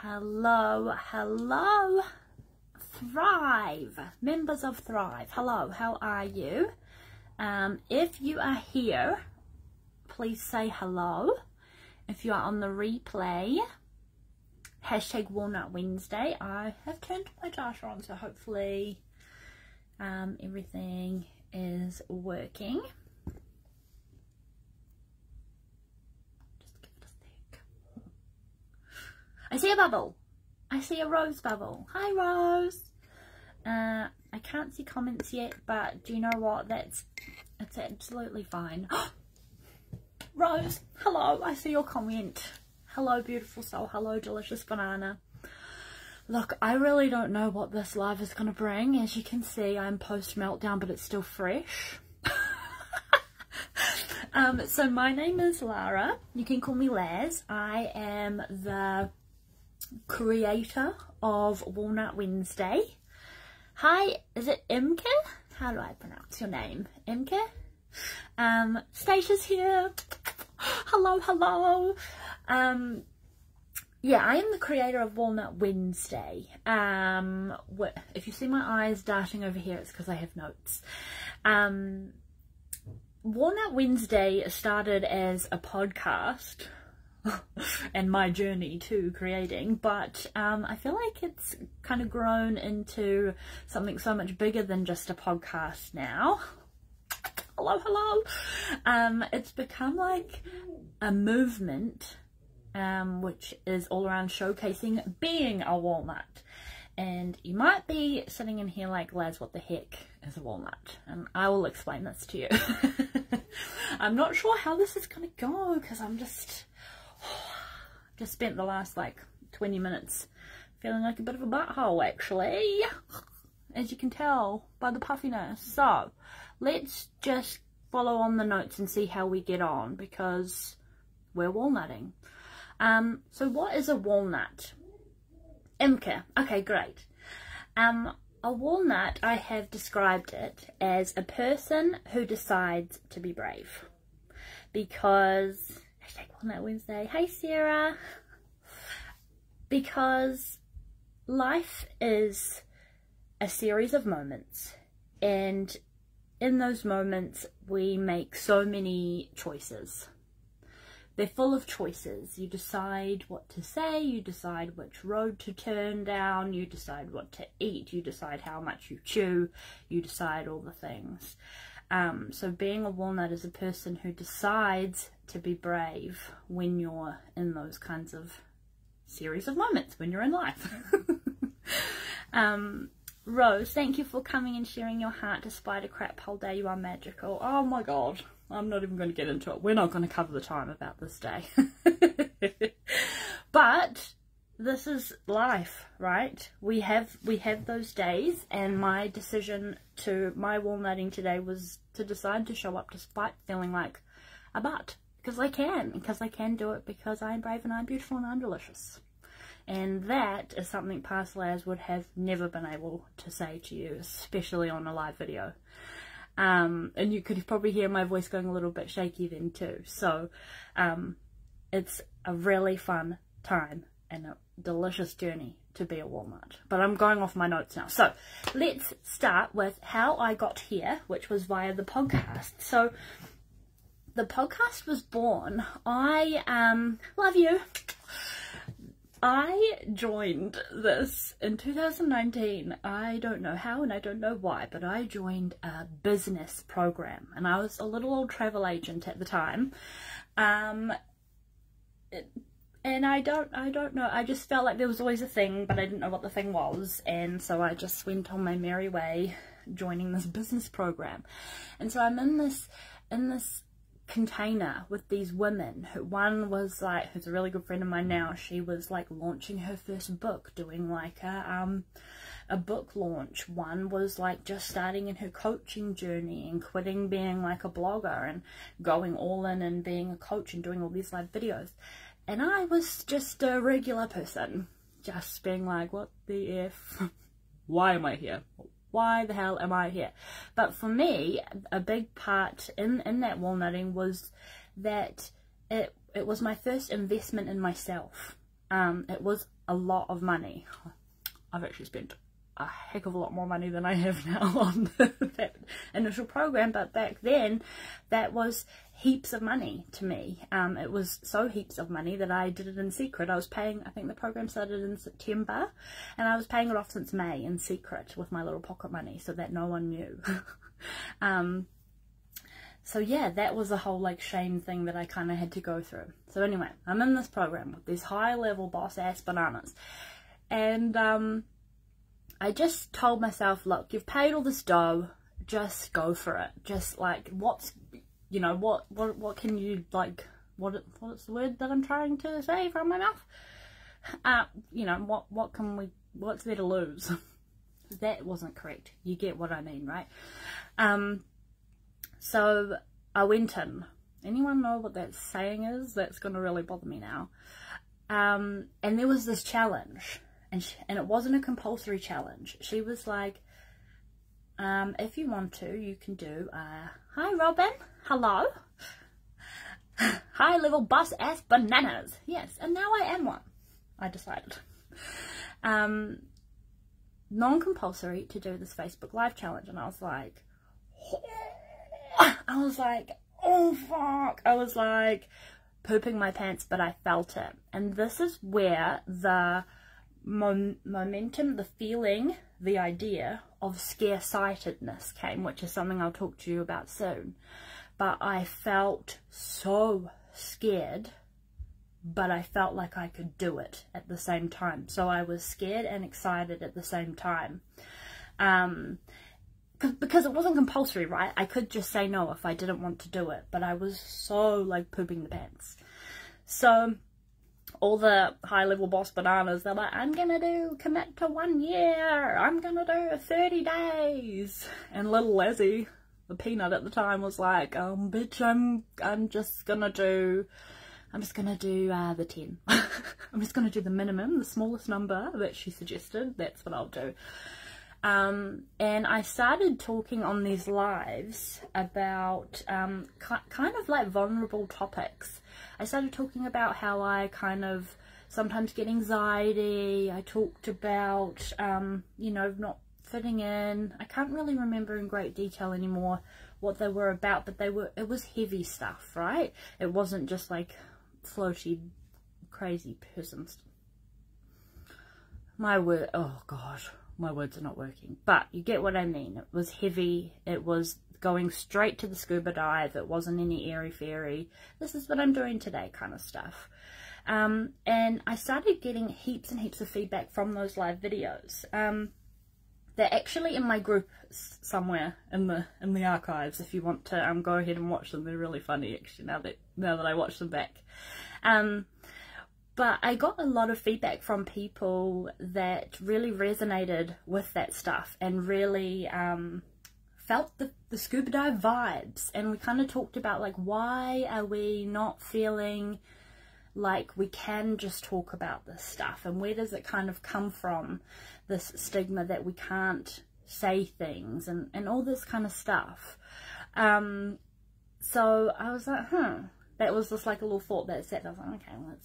Hello, hello, Thrive, members of Thrive. Hello, how are you? If you are here, please say hello. If you are on the replay, hashtag Walnut Wednesday. I have turned my data on, so hopefully everything is working. I see a bubble. I see a Rose bubble. Hi, Rose. I can't see comments yet, but do you know what? It's absolutely fine. Rose, hello. I see your comment. Hello, beautiful soul. Hello, delicious banana. Look, I really don't know what this live is going to bring. As you can see, I'm post meltdown, but it's still fresh. So my name is Lara. You can call me Laz. I am the creator of Walnut Wednesday. Hi, is it Imke? How do I pronounce your name? Imke? Stacey's here. Hello, hello. Yeah, I am the creator of Walnut Wednesday. If you see my eyes darting over here, it's because I have notes. Walnut Wednesday started as a podcast and my journey to creating, but I feel like it's kind of grown into something so much bigger than just a podcast now. Hello, hello. It's become like a movement, which is all around showcasing being a walnut. And you might be sitting in here like, Laz, what the heck is a walnut? And I will explain this to you. I'm not sure how this is going to go, because I'm just spent the last like 20 minutes feeling like a bit of a butthole, actually, as you can tell by the puffiness. So let's just follow on the notes and see how we get on, because we're walnutting. So what is a walnut? Imke. Okay, great. A walnut, I have described it as a person who decides to be brave. Because hashtag Walnut Wednesday. Hey, Sarah. Because life is a series of moments, and in those moments we make so many choices. They're full of choices. You decide what to say, you decide which road to turn down, you decide what to eat, you decide how much you chew, you decide all the things. So being a walnut is a person who decides to be brave when you're in those kinds of series of moments, when you're in life. Rose, thank you for coming and sharing your heart despite a crap whole day. You are magical. Oh my god. I'm not even going to get into it. We're not going to cover the time about this day. But this is life, right? We have those days, and my decision to my walnutting today was to decide to show up despite feeling like a butt. Because I can do it, because I'm brave and I'm beautiful and I'm delicious. And that is something past Laz would have never been able to say to you, especially on a live video. And you could probably hear my voice going a little bit shaky then too. So it's a really fun time and a delicious journey to be a walnut. But I'm going off my notes now. So let's start with how I got here, which was via the podcast. So the podcast was born. I love you. I joined this in 2019. I don't know how and I don't know why, but I joined a business program, and I was a little old travel agent at the time. And I don't know, I just felt like there was always a thing, but I didn't know what the thing was, and so I just went on my merry way joining this business program. And so I'm in this container with these women. One was like, who's a really good friend of mine now, she was like launching her first book, doing like a book launch. One was like just starting in her coaching journey and quitting being like a blogger and going all in and being a coach and doing all these live videos. And I was just a regular person, just being like, what the F? Why am I here? Why the hell am I here? But for me, a big part in that walnutting was that it was my first investment in myself. It was a lot of money. I've actually spent a heck of a lot more money than I have now on that initial program, but back then that was heaps of money to me. It was so heaps of money that I did it in secret. I was paying, I think the program started in September, and I was paying it off since May in secret with my little pocket money so that no one knew. So yeah, that was a whole like shame thing that I kind of had to go through. So anyway, I'm in this program with these high level boss ass bananas, and I just told myself, look, you've paid all this dough, just go for it. Just like, what's, you know, what can you, like, what's the word that I'm trying to say from my mouth? You know, what's there to lose? That wasn't correct. You get what I mean, right? So I went in. Anyone know what that saying is? That's going to really bother me now. And there was this challenge. And it wasn't a compulsory challenge. She was like, if you want to, you can do, hi Robin, hello, high level boss ass bananas. Yes, and now I am one, I decided. Non-compulsory to do this Facebook Live challenge. And I was like, oh fuck. I was like pooping my pants, but I felt it. And this is where the momentum, the feeling, the idea of scarce-sightedness came, which is something I'll talk to you about soon. But I felt so scared, but I felt like I could do it at the same time. So I was scared and excited at the same time. Because it wasn't compulsory, right? I could just say no if I didn't want to do it, but I was so like pooping the pants. So all the high-level boss bananas, they're like, I'm gonna commit to 1 year, I'm gonna do 30 days. And little Leslie, the peanut at the time, was like, bitch, I'm just gonna do the 10. I'm just gonna do the minimum, the smallest number that she suggested. That's what I'll do. And I started talking on these lives about kind of like vulnerable topics. I started talking about how I kind of sometimes get anxiety. I talked about, you know, not fitting in. I can't really remember in great detail anymore what they were about, but it was heavy stuff, right? It wasn't just like floaty, crazy persons. Oh gosh, my words are not working, but you get what I mean. It was heavy. It was going straight to the scuba dive. It wasn't any airy-fairy, this is what I'm doing today kind of stuff. And I started getting heaps and heaps of feedback from those live videos. They're actually in my group somewhere in the archives. If you want to go ahead and watch them, they're really funny actually now that I watch them back. But I got a lot of feedback from people that really resonated with that stuff and really felt the scuba dive vibes. And we kind of talked about, like, why are we not feeling like we can just talk about this stuff, and where does it kind of come from, this stigma that we can't say things and all this kind of stuff. So I was like, that was just like a little thought that sat. I was like, okay, well,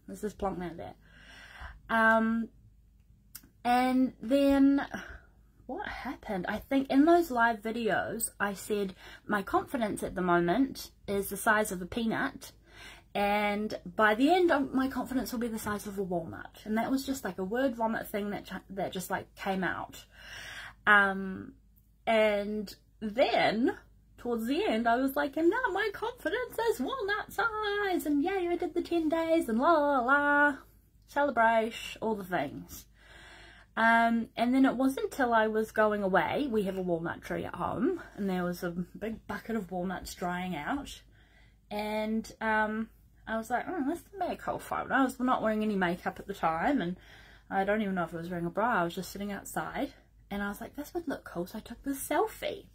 let's just plonk that there. And then what happened? I think in those live videos I said my confidence at the moment is the size of a peanut, and by the end my confidence will be the size of a walnut. And that was just like a word vomit thing that just like came out. And then towards the end I was like, and now my confidence is walnut size, and yay, I did the 10 days, and la la la, celebration, all the things. And then it wasn't until I was going away, we have a walnut tree at home, and there was a big bucket of walnuts drying out, and I was like, oh, that's the makeup photo. I was not wearing any makeup at the time, and I don't even know if I was wearing a bra. I was just sitting outside, and I was like, this would look cool, so I took this selfie.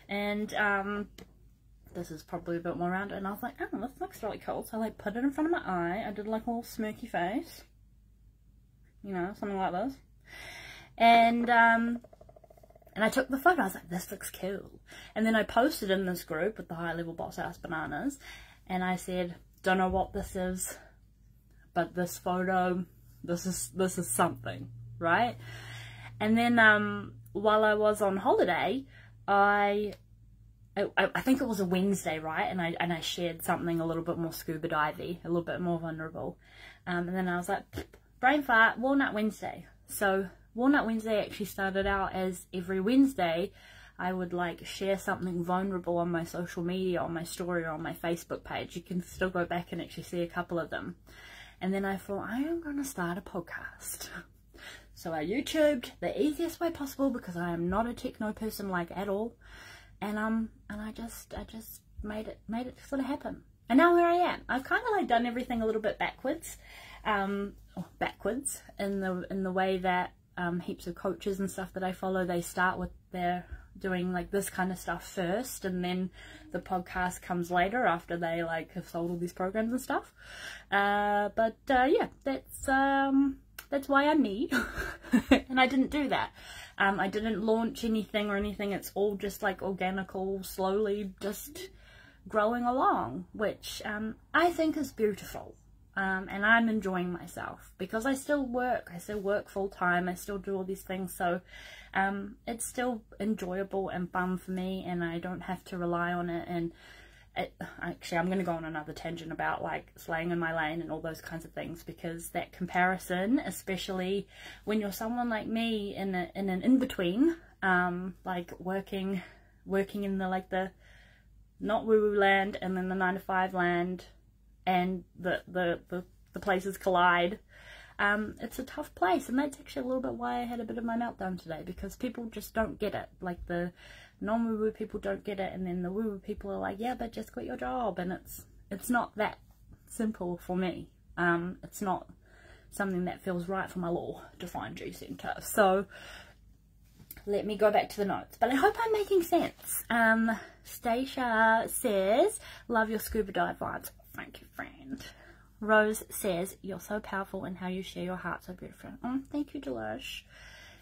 And this is probably a bit more rounded, and I was like, oh, this looks really cool. So I like put it in front of my eye. I did like a little smirky face, you know, something like this. And I took the photo. I was like, this looks cool. And then I posted in this group with the high level boss ass bananas, and I said, don't know what this is, but this photo, this is something, right? And then while I was on holiday, I think it was a Wednesday, right? And I shared something a little bit more scuba divey, a little bit more vulnerable. And then I was like, brain fart, Walnut Wednesday. So Walnut Wednesday actually started out as every Wednesday I would like share something vulnerable on my social media, on my story, or on my Facebook page. You can still go back and actually see a couple of them. And then I thought, I am going to start a podcast. So I YouTubed the easiest way possible, because I am not a techno person like at all. And I just made it sort of happen. And now here I am. I've kind of like done everything a little bit backwards. Backwards in the way that heaps of coaches and stuff that I follow, they start with their doing like this kind of stuff first, and then the podcast comes later after they like have sold all these programs and stuff. Yeah, that's why I'm me. And I didn't do that. I didn't launch anything or anything. It's all just like organical, slowly just growing along, which I think is beautiful. And I'm enjoying myself because I still work full time, I still do all these things, so it's still enjoyable and fun for me, and I don't have to rely on it. And actually, I'm going to go on another tangent about like slaying in my lane and all those kinds of things, because that comparison, especially when you're someone like me in an in-between, like working in the not woo-woo land and then the 9-to-5 land, and the places collide. It's a tough place, and that's actually a little bit why I had a bit of my meltdown today, because people just don't get it. Like the non-woo-woo people don't get it, and then the woo-woo people are like, yeah, but just quit your job. And it's not that simple for me. It's not something that feels right for my law defined G centre. So let me go back to the notes, but I hope I'm making sense. Stacia says, love your scuba dive vibes. Thank you, friend. Rose says, you're so powerful in how you share your heart so beautiful. Oh, thank you, Delish.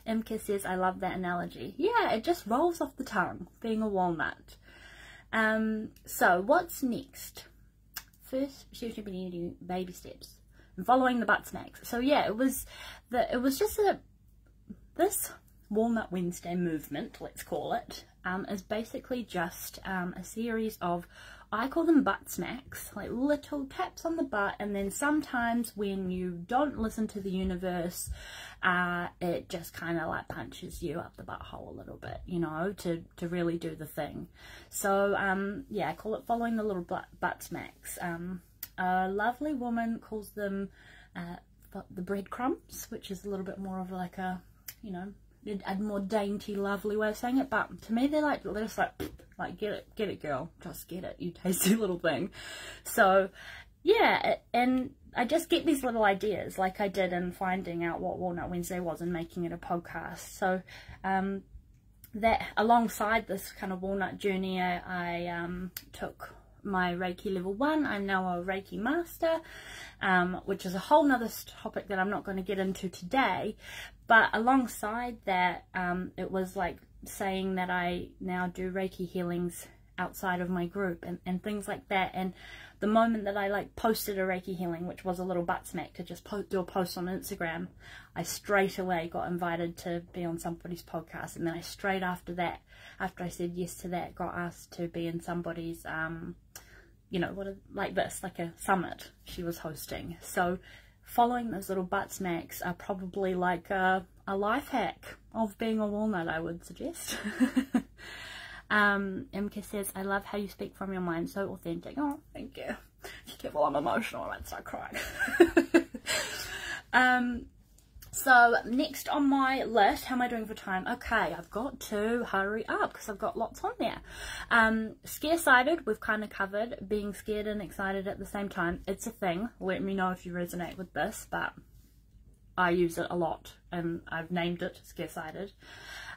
Imka says, I love that analogy. Yeah, it just rolls off the tongue, being a walnut. So what's next? First, she's going to be doing baby steps and following the butt smacks. So yeah, it was just this Walnut Wednesday movement, let's call it, is basically just a series of, I call them butt smacks, like little taps on the butt, and then sometimes when you don't listen to the universe, it just kind of like punches you up the butthole a little bit, you know, to really do the thing. So yeah, I call it following the little butt smacks. A lovely woman calls them the breadcrumbs, which is a little bit more of like a, you know, a more dainty, lovely way of saying it, but to me they're just like get it girl, just get it, you tasty little thing. So yeah, and I just get these little ideas like I did in finding out what Walnut Wednesday was and making it a podcast. So that alongside this kind of walnut journey, I took my Reiki level 1. I'm now a Reiki master, which is a whole nother topic that I'm not going to get into today. But alongside that, it was like saying that I now do Reiki healings outside of my group and things like that. And the moment that I like posted a Reiki healing, which was a little butt smack to just do a post on Instagram, I straight away got invited to be on somebody's podcast. And then I straight after that, after I said yes to that, got asked to be in somebody's, you know, like this, like a summit she was hosting. So following those little butt smacks are probably like a life hack of being a walnut, I would suggest. MK says, I love how you speak from your mind, so authentic. Oh, thank you. Just careful, I'm emotional, I might start crying. So next on my list, how am I doing for time? Okay, I've got to hurry up because I've got lots on there. Scare-sided, we've kind of covered. Being scared and excited at the same time. It's a thing. Let me know if you resonate with this, but I use it a lot and I've named it scare-sided.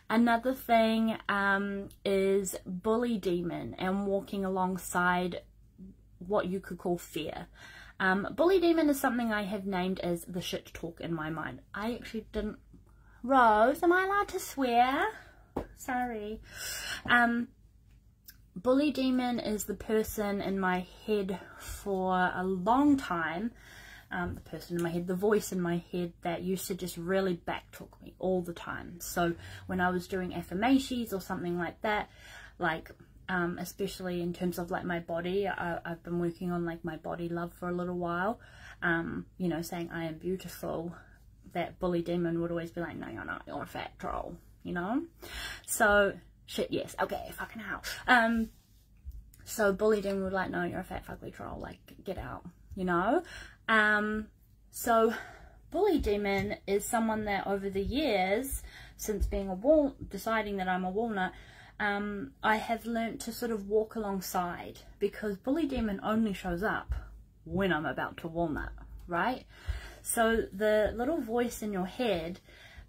Another thing is bully demon and walking alongside what you could call fear. Bully demon is something I have named as the shit talk in my mind. I actually didn't... Rose, am I allowed to swear? Sorry. Bully demon is the person in my head for a long time the person in my head, the voice in my head that used to just really backtalk me all the time. So when I was doing affirmations or something like that, like especially in terms of like my body, I've been working on like my body love for a little while, you know, saying I am beautiful, that bully demon would always be like, no, you're not, you're a fat troll, you know. So shit, yes, okay, fucking hell. So bully demon would like, no, you're a fat fugly troll, like get out, you know. So bully demon is someone that over the years, since being deciding that I'm a walnut, I have learnt to sort of walk alongside, because bully demon only shows up when I'm about to walnut, right? So the little voice in your head,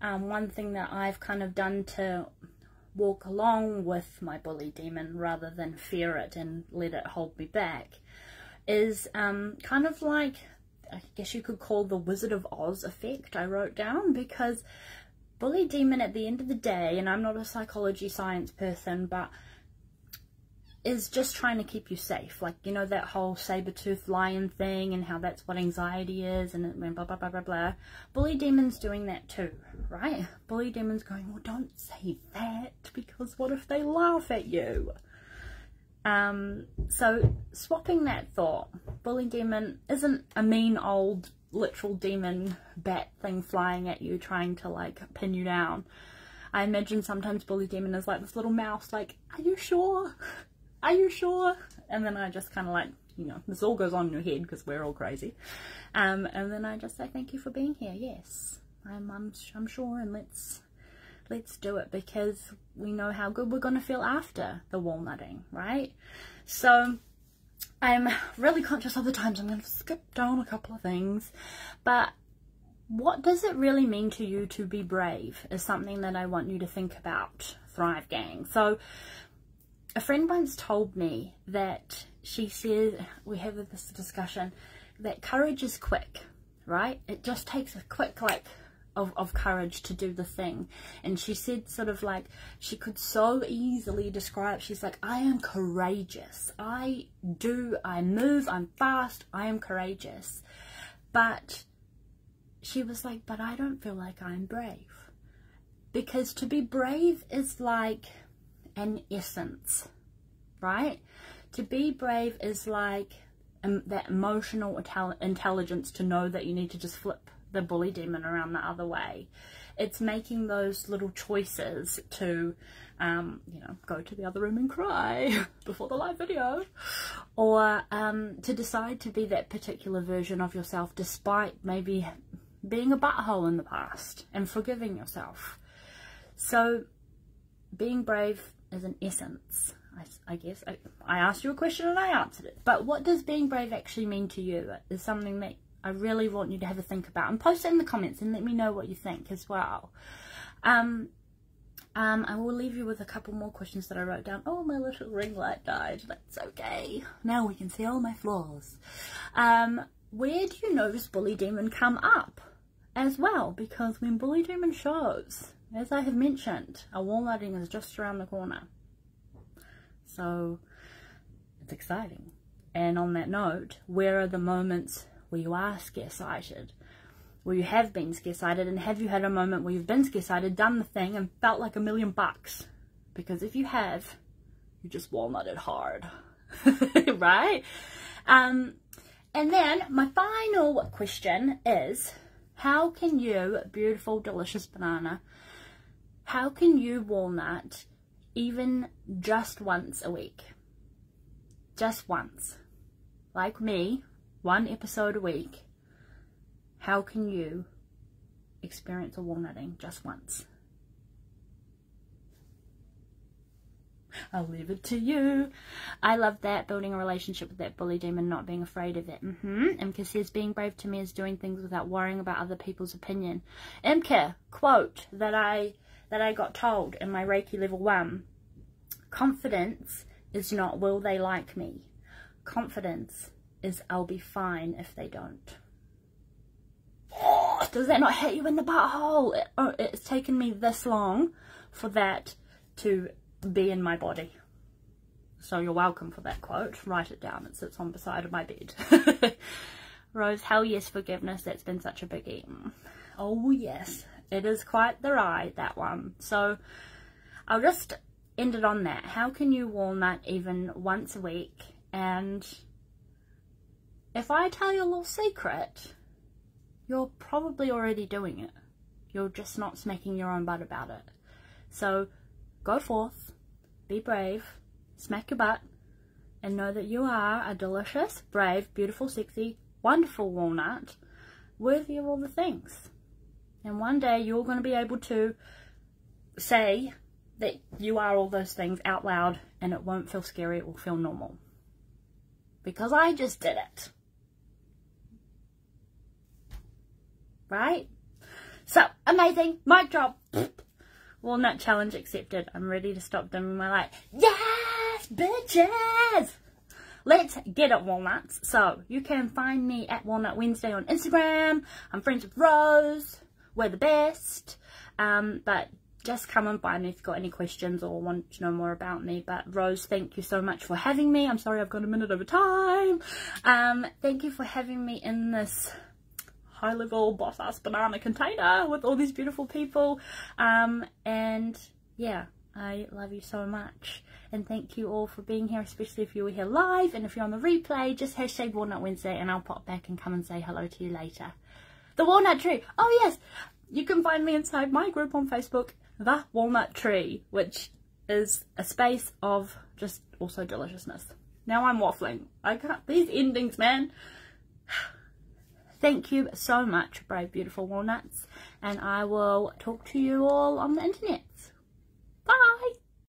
one thing that I've kind of done to walk along with my bully demon rather than fear it and let it hold me back, is kind of like, I guess you could call the Wizard of Oz effect I wrote down, because bully demon at the end of the day, and I'm not a psychology science person, but is just trying to keep you safe. Like, you know, that whole saber-toothed lion thing and how that's what anxiety is and blah, blah, blah, blah, blah. Bully demon's doing that too, right? Bully demon's going, well, don't say that, because what if they laugh at you? So swapping that thought, bully demon isn't a mean old literal demon bat thing flying at you trying to like pin you down. I imagine sometimes bully demon is like this little mouse, like, are you sure? Are you sure? And then I just kind of like, you know, this all goes on in your head because we're all crazy. And then I just say, thank you for being here. Yes, I'm sure, and let's do it, because we know how good we're going to feel after the walnutting, right? So I'm really conscious of the times. I'm going to skip down a couple of things, but what does it really mean to you to be brave is something that I want you to think about, Thrive Gang. So a friend once told me that, she said, we have this discussion, that courage is quick, right? It just takes a quick like of courage to do the thing. And she said sort of like, she could so easily describe, she's like, I am courageous, I move, I'm fast, I am courageous. But she was like, but I don't feel like I'm brave, because to be brave is like an essence, right? To be brave is like that emotional intelligence to know that you need to just flip the bully demon around the other way. It's making those little choices to, you know, go to the other room and cry before the live video, or to decide to be that particular version of yourself despite maybe being a butthole in the past, and forgiving yourself. So being brave is an essence, I guess. I asked you a question and I answered it, but what does being brave actually mean to you is something that I really want you to have a think about, and post it in the comments and let me know what you think as well. I will leave you with a couple more questions that I wrote down. Oh, my little ring light died. That's okay. Now we can see all my flaws. Where do you notice bully demon come up as well? Because when bully demon shows, as I have mentioned, a walnutting is just around the corner. So it's exciting. And on that note, where are the moments where you are scare-sighted, where you have been scare-sighted, and have you had a moment where you've been scare-sighted, done the thing, and felt like $1,000,000? Because if you have, you just walnutted hard, right? And then my final question is, how can you, beautiful, delicious banana, how can you walnut even just once a week? Just once. Like me, 1 episode a week. How can you experience a walnutting just once? I'll leave it to you. I love that, building a relationship with that bully demon, not being afraid of it. Imka says, being brave to me is doing things without worrying about other people's opinion. Imka, quote that I got told in my Reiki level 1. Confidence is not, will they like me? Confidence is, I'll be fine if they don't. Oh, does that not hit you in the butthole? It's taken me this long for that to be in my body. So you're welcome for that quote. Write it down. It sits on beside of my bed. Rose, hell yes, forgiveness. That's been such a biggie. Oh yes, it is quite the ride, that one. So I'll just end it on that. How can you walnut even once a week? And if I tell you a little secret, you're probably already doing it. You're just not smacking your own butt about it. So go forth, be brave, smack your butt, and know that you are a delicious, brave, beautiful, sexy, wonderful walnut, worthy of all the things. And one day you're going to be able to say that you are all those things out loud, and it won't feel scary, it will feel normal. Because I just did it. Right? So, amazing, mic drop. Walnut challenge accepted. I'm ready to stop dimming my light. Yes, bitches! Let's get it, walnuts. So, you can find me at Walnut Wednesday on Instagram. I'm friends with Rose. We're the best. But just come and find me if you've got any questions or want to know more about me. But Rose, thank you so much for having me. I'm sorry I've got a minute over time. Thank you for having me in this high level boss ass banana container with all these beautiful people. And yeah, I love you so much. And thank you all for being here, especially if you were here live. And if you're on the replay, just hashtag Walnut Wednesday and I'll pop back and come and say hello to you later. The Walnut Tree. Oh yes, you can find me inside my group on Facebook, The Walnut Tree, which is a space of just also deliciousness. Now I'm waffling. I can't, these endings, man. Thank you so much, brave, beautiful walnuts. And I will talk to you all on the internet. Bye.